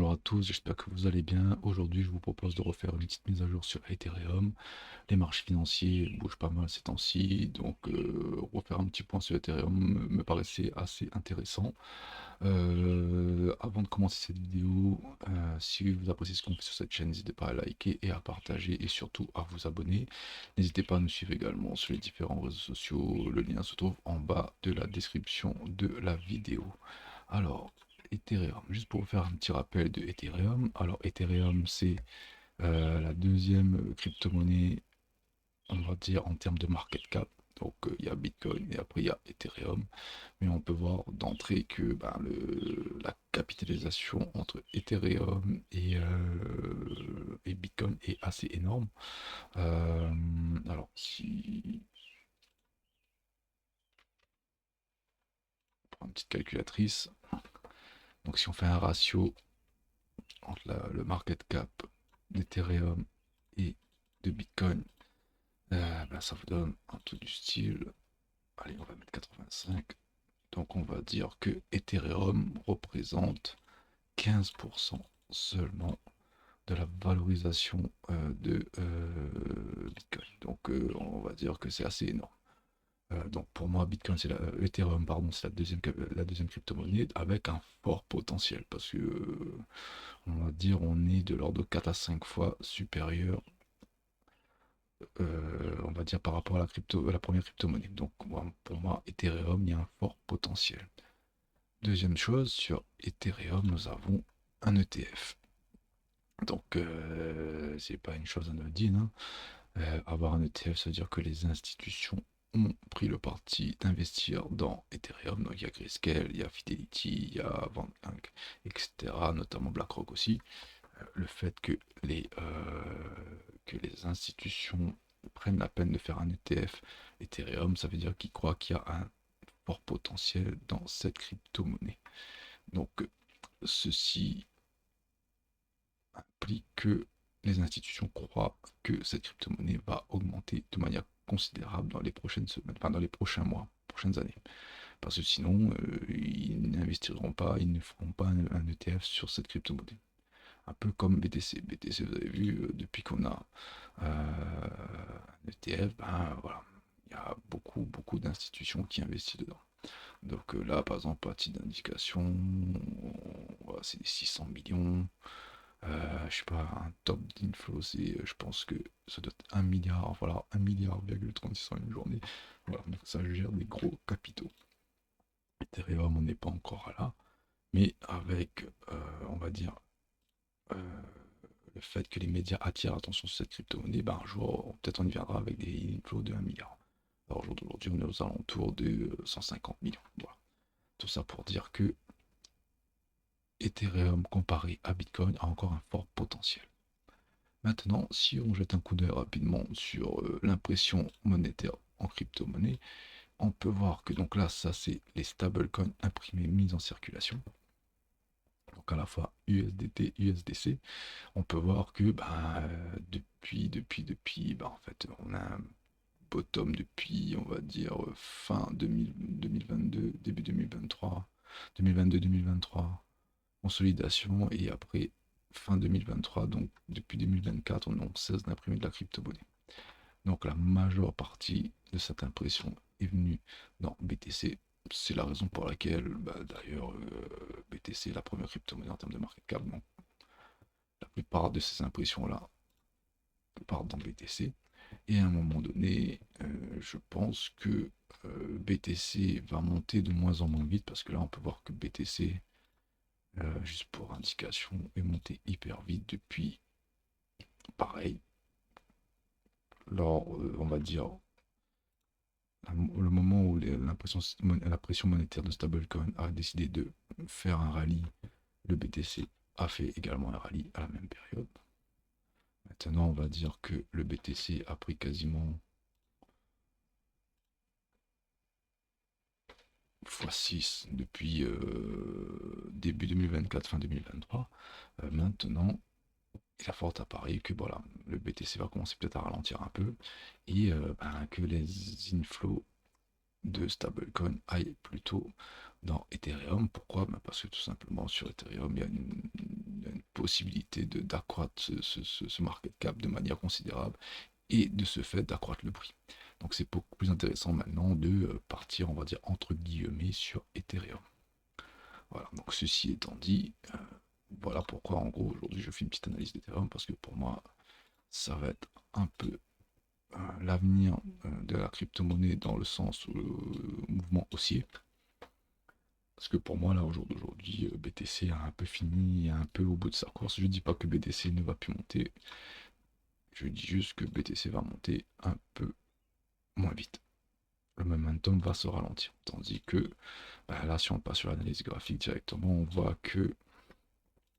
Bonjour à tous, j'espère que vous allez bien. Aujourd'hui, je vous propose de refaire une petite mise à jour sur Ethereum. Les marchés financiers bougent pas mal ces temps-ci, donc refaire un petit point sur Ethereum me paraissait assez intéressant. Avant de commencer cette vidéo, si vous appréciez ce qu'on fait sur cette chaîne, n'hésitez pas à liker et à partager et surtout à vous abonner. N'hésitez pas à nous suivre également sur les différents réseaux sociaux. Le lien se trouve en bas de la description de la vidéo. Alors, Ethereum, juste pour vous faire un petit rappel de Ethereum. Alors, Ethereum, c'est la deuxième crypto-monnaie, on va dire, en termes de market cap. Donc, il y a Bitcoin et après, il y a Ethereum. Mais on peut voir d'entrée que ben, la capitalisation entre Ethereum et Bitcoin est assez énorme. Alors, si on prend une petite calculatrice, donc si on fait un ratio entre le market cap d'Ethereum et de Bitcoin, ben, ça vous donne un truc du style, allez, on va mettre 85. Donc on va dire que Ethereum représente 15% seulement de la valorisation de Bitcoin. Donc on va dire que c'est assez énorme. Donc pour moi, Bitcoin, Ethereum, pardon, c'est la deuxième crypto-monnaie avec un fort potentiel parce que on va dire on est de l'ordre de 4 à 5 fois supérieur, on va dire par rapport à la première crypto-monnaie. Donc pour moi, Ethereum, il y a un fort potentiel. Deuxième chose, sur Ethereum, nous avons un ETF. Donc c'est pas une chose anodine, hein. Avoir un ETF, ça veut dire que les institutions ont pris le parti d'investir dans Ethereum. Donc il y a Grayscale, il y a Fidelity, il y a Vanguard, etc. Notamment BlackRock aussi. Le fait que les institutions prennent la peine de faire un ETF Ethereum, ça veut dire qu'ils croient qu'il y a un fort potentiel dans cette crypto-monnaie. Donc ceci implique que les institutions croient que cette crypto-monnaie va augmenter de manière considérable dans les prochaines semaines, enfin dans les prochains mois, prochaines années. Parce que sinon, ils n'investiront pas, ils ne feront pas un ETF sur cette crypto-monnaie. Un peu comme BTC. BTC, vous avez vu, depuis qu'on a un ETF, ben voilà, il y a beaucoup d'institutions qui investissent dedans. Donc là, par exemple, à titre d'indication, voilà, c'est des 600 millions. Je sais pas, un top d'inflow, je pense que ça doit être 1 milliard, voilà, 1 milliard 36 en une journée. Voilà, donc ça gère des gros capitaux. Ethereum, on n'est pas encore là, mais avec, on va dire, euh, le fait que les médias attirent l'attention sur cette crypto-monnaie, ben un jour, peut-être on y viendra avec des inflows de 1 milliard. Alors aujourd'hui, on est aux alentours de 150 millions. Voilà. Tout ça pour dire que Ethereum comparé à Bitcoin a encore un fort potentiel. Maintenant, si on jette un coup d'œil rapidement sur l'impression monétaire en crypto-monnaie, on peut voir que donc là, ça c'est les stablecoins imprimés mis en circulation. Donc à la fois USDT, USDC. On peut voir que depuis, ben, en fait, on a un bottom depuis, on va dire, fin 2022, début 2023, 2022-2023, consolidation, et après fin 2023, donc depuis 2024, on cesse d'imprimer de la crypto-monnaie. Donc la majeure partie de cette impression est venue dans BTC. C'est la raison pour laquelle, d'ailleurs, BTC est la première crypto-monnaie en termes de market cap. Donc la plupart de ces impressions-là partent dans BTC. Et à un moment donné, je pense que BTC va monter de moins en moins vite parce que là, on peut voir que BTC, juste pour indication, est monté hyper vite depuis, pareil, lors, on va dire, le moment où la pression monétaire de stablecoin a décidé de faire un rallye, le BTC a fait également un rallye à la même période. Maintenant, on va dire que le BTC a pris quasiment x6 depuis début 2024, fin 2023. Maintenant, il a fort à parier que voilà, le BTC va commencer peut-être à ralentir un peu et que les inflows de stablecoin aillent plutôt dans Ethereum. Pourquoi? Parce que tout simplement sur Ethereum, il y a a une possibilité d'accroître ce market cap de manière considérable et de ce fait d'accroître le prix. Donc c'est beaucoup plus intéressant maintenant de partir, on va dire, entre guillemets, sur Ethereum. Voilà, donc ceci étant dit, voilà pourquoi en gros aujourd'hui je fais une petite analyse d'Ethereum, parce que pour moi ça va être un peu l'avenir de la crypto-monnaie dans le sens mouvement haussier. Parce que pour moi, là, au jour d'aujourd'hui, BTC a un peu fini, un peu au bout de sa course. Je dis pas que BTC ne va plus monter, je dis juste que BTC va monter un peu moins vite. Le momentum va se ralentir. Tandis que là, si on passe sur l'analyse graphique directement, on voit que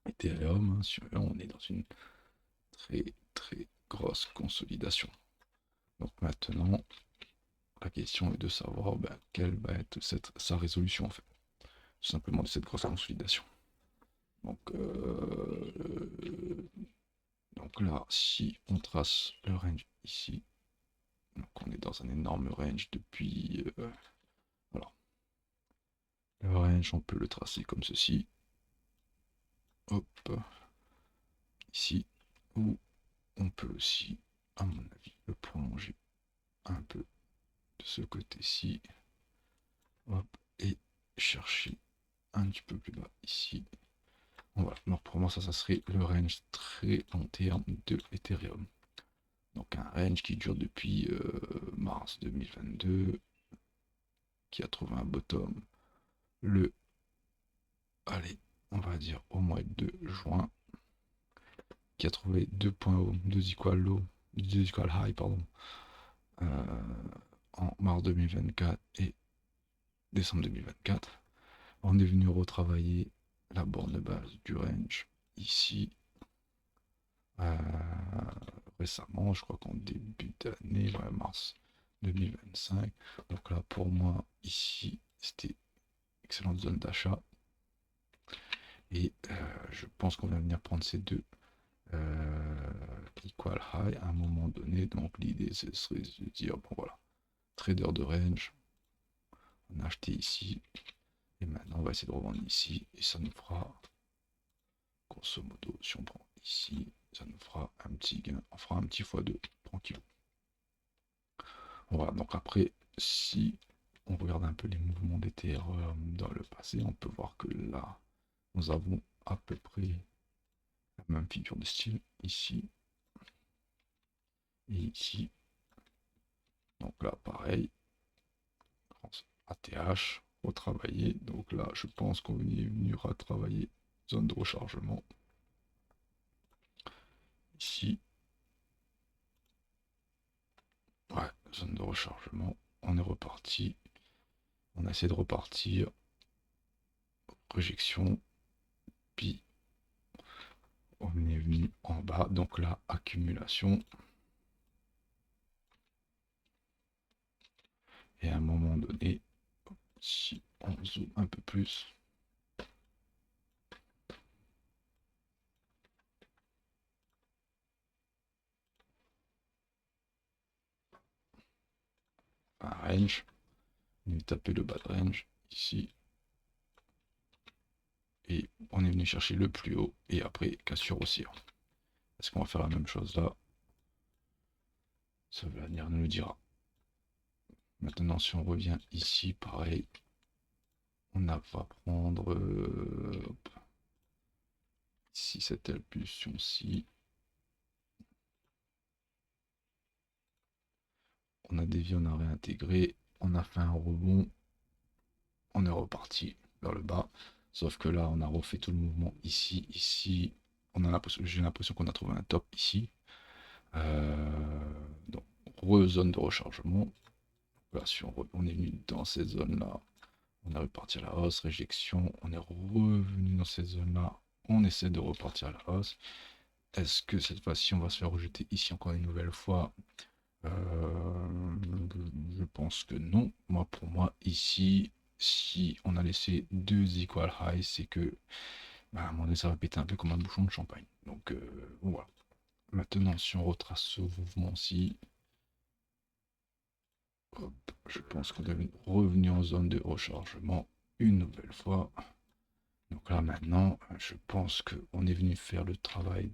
Ethereum, on est dans une très très grosse consolidation. Donc maintenant, la question est de savoir quelle va être sa résolution en fait. Tout simplement de cette grosse consolidation. Donc, là, si on trace le range ici, donc on est dans un énorme range depuis... voilà. Le range, on peut le tracer comme ceci. Hop. Ici. Ou on peut aussi, à mon avis, le prolonger un peu de ce côté-ci. Hop. Et chercher un petit peu plus bas ici. Voilà. Donc pour moi, ça serait le range très long terme de Ethereum. Donc un range qui dure depuis mars 2022, qui a trouvé un bottom allez, on va dire au mois de juin, qui a trouvé 2 points hauts, 2 equal low, 2 equal high, pardon, en mars 2024 et décembre 2024. On est venu retravailler la borne de base du range ici récemment, je crois qu'en début d'année, ouais, mars 2025. Donc là, pour moi, ici, c'était excellente zone d'achat. Et je pense qu'on va venir prendre ces deux equal high à un moment donné. Donc l'idée, ce serait de dire, bon voilà, trader de range, on a acheté ici. Et maintenant, on va essayer de revendre ici. Et ça nous fera, grosso modo, si on prend ici, ça nous fera un petit gain. On fera un petit x2, tranquille. Voilà, donc après, si on regarde un peu les mouvements d'Ethereum dans le passé, on peut voir que là, nous avons à peu près la même figure de style ici et ici. Donc là, pareil, ATH, retravailler. Donc là, je pense qu'on est venu retravailler zone de rechargement. Ici. Ouais, zone de rechargement. On est reparti. On a essayé de repartir. Rejection. Puis on est venu en bas. Donc là, accumulation. Et à un moment donné, si on zoome un peu plus, un range, on est taper le bas de range ici. Et on est venu chercher le plus haut et après cassure haussière. Est-ce qu'on va faire la même chose là? Ça va venir nous le dira. Maintenant, si on revient ici, pareil, on va prendre ici cette impulsion-ci. On a dévié, on a réintégré, on a fait un rebond, on est reparti vers le bas. Sauf que là, on a refait tout le mouvement ici, ici. J'ai l'impression qu'on a trouvé un top ici. Donc, zone de rechargement. Là, si on est venu dans cette zone-là, on est reparti à la hausse, réjection, on est revenu dans cette zone-là, on essaie de repartir à la hausse. Est-ce que cette fois-ci, on va se faire rejeter ici encore une nouvelle fois? Je pense que non. Moi, pour moi, ici, si on a laissé 2 equal high, c'est que à un moment donné, ça va péter un peu comme un bouchon de champagne. Donc voilà. Maintenant, si on retrace ce mouvement-ci, je pense qu'on est revenu en zone de rechargement une nouvelle fois. Donc là maintenant, je pense qu'on est venu faire le travail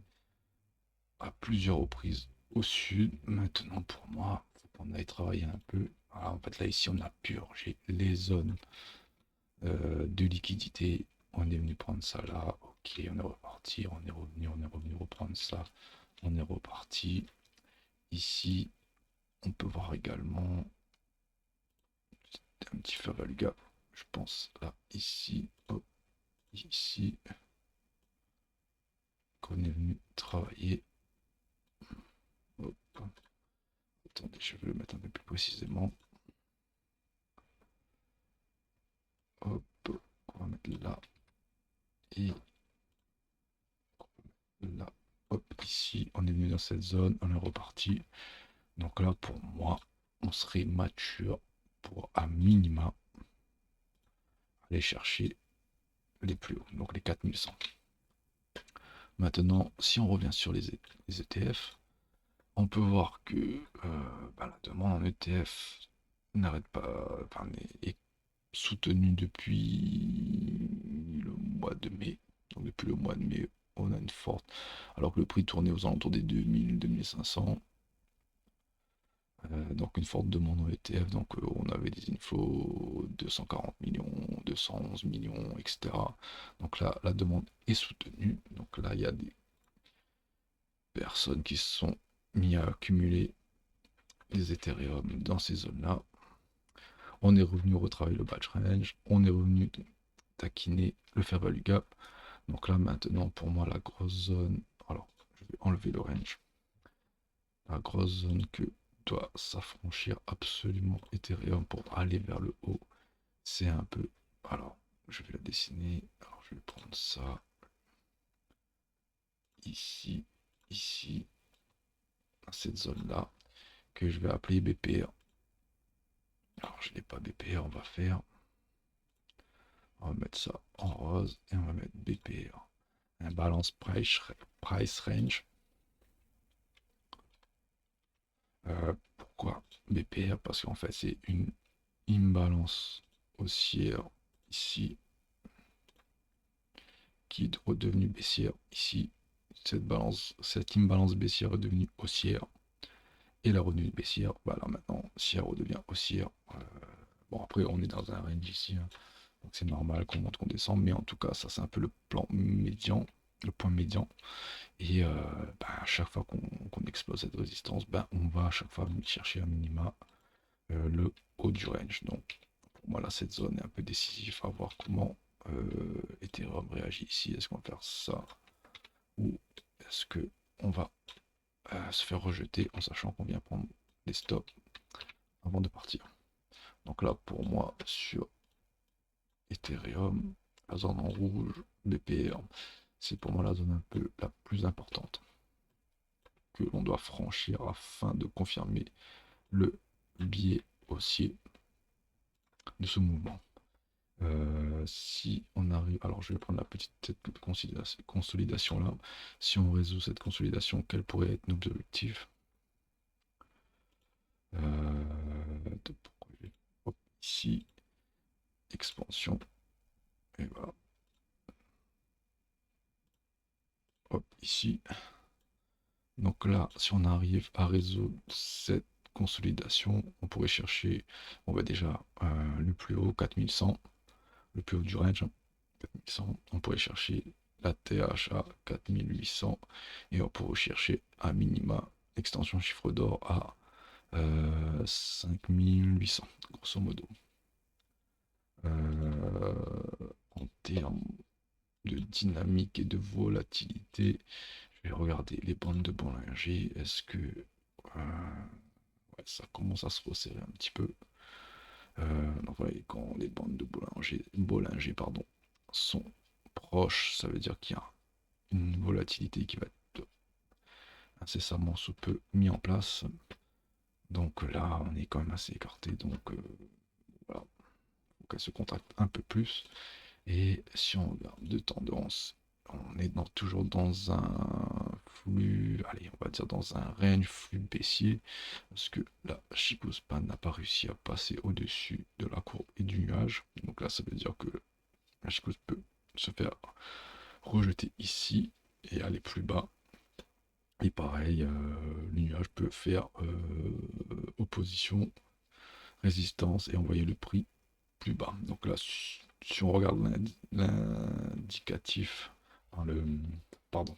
à plusieurs reprises au sud. Maintenant pour moi, il faut qu'on aille travailler un peu. Voilà, en fait là ici on a purgé les zones de liquidité. On est venu prendre ça là. Ok, on est reparti, on est revenu reprendre ça. On est reparti. Ici, on peut voir également un petit fair value gap. Je pense là, ici, hop, ici, qu'on est venu travailler. Hop. Attendez, je vais le mettre un peu plus précisément. Hop, on va mettre là et là. Hop, ici, on est venu dans cette zone, on est reparti. Donc là, pour moi, on serait mature pour à minima aller chercher les plus hauts, donc les 4100. Maintenant, si on revient sur les ETF, on peut voir que la demande en ETF n'arrête pas, enfin, est soutenue depuis le mois de mai. Donc depuis le mois de mai, on a une forte, alors que le prix tournait aux alentours des 2000, 2500. Donc une forte demande en ETF, donc on avait des infos 240 millions, 211 millions, etc. Donc là, la demande est soutenue. Donc là, il y a des personnes qui se sont mis à accumuler les Ethereum dans ces zones-là. On est revenu retravailler le batch range, on est revenu taquiner le fair value gap. Donc là maintenant pour moi la grosse zone, alors je vais enlever le range, la grosse zone que doit s'affranchir absolument Ethereum pour aller vers le haut, c'est un peu, alors je vais la dessiner, alors je vais prendre ça ici, ici, cette zone là que je vais appeler BPR. Alors je n'ai pas BPR, on va mettre ça en rose et on va mettre BPR. Un balance price range. Pourquoi BPR? Parce qu'en fait c'est une imbalance haussière ici qui est redevenue baissière ici. Cette imbalance baissière est devenue haussière et la redevenue baissière, voilà maintenant si elle redevient haussière, bon après on est dans un range ici, hein, donc c'est normal qu'on monte, qu'on descend, mais en tout cas ça c'est un peu le plan médian, le point médian. Et à chaque fois qu'on explose cette résistance, on va à chaque fois venir chercher un minima le haut du range. Donc pour moi là cette zone est un peu décisive à voir comment Ethereum réagit ici. Est-ce qu'on va faire ça ou est-ce que on va se faire rejeter en sachant qu'on vient prendre des stops avant de partir. Donc là pour moi sur Ethereum, la zone en rouge, BPR, c'est pour moi la zone un peu la plus importante que l'on doit franchir afin de confirmer le biais haussier de ce mouvement. Si on arrive, alors je vais prendre la petite consolidation là. Si on résout cette consolidation, quel pourrait être nos objectifs? Hop, ici, expansion, et voilà. Hop, ici. Donc là, si on arrive à résoudre cette consolidation, on pourrait chercher, on va déjà le plus haut 4100, le plus haut du range, 4100. On pourrait chercher la TH à 4800 et on pourrait chercher à minima extension chiffre d'or à 5800, grosso modo. En termes de dynamique et de volatilité, je vais regarder les bandes de Bollinger. Est-ce que ouais, ça commence à se resserrer un petit peu? Donc voilà, quand les bandes de Bollinger pardon, sont proches, ça veut dire qu'il y a une volatilité qui va être incessamment sous peu mis en place. Donc là, on est quand même assez écarté. Donc voilà, faut qu'elle se contracte un peu plus. Et si on regarde de tendance, on est toujours dans un flux, allez, on va dire dans un range flux baissier, parce que la Chico Span n'a pas réussi à passer au-dessus de la courbe et du nuage. Donc là, ça veut dire que la Chico se faire rejeter ici et aller plus bas. Et pareil, le nuage peut faire opposition, résistance et envoyer le prix plus bas. Donc là, si on regarde l'indicatif, le, pardon,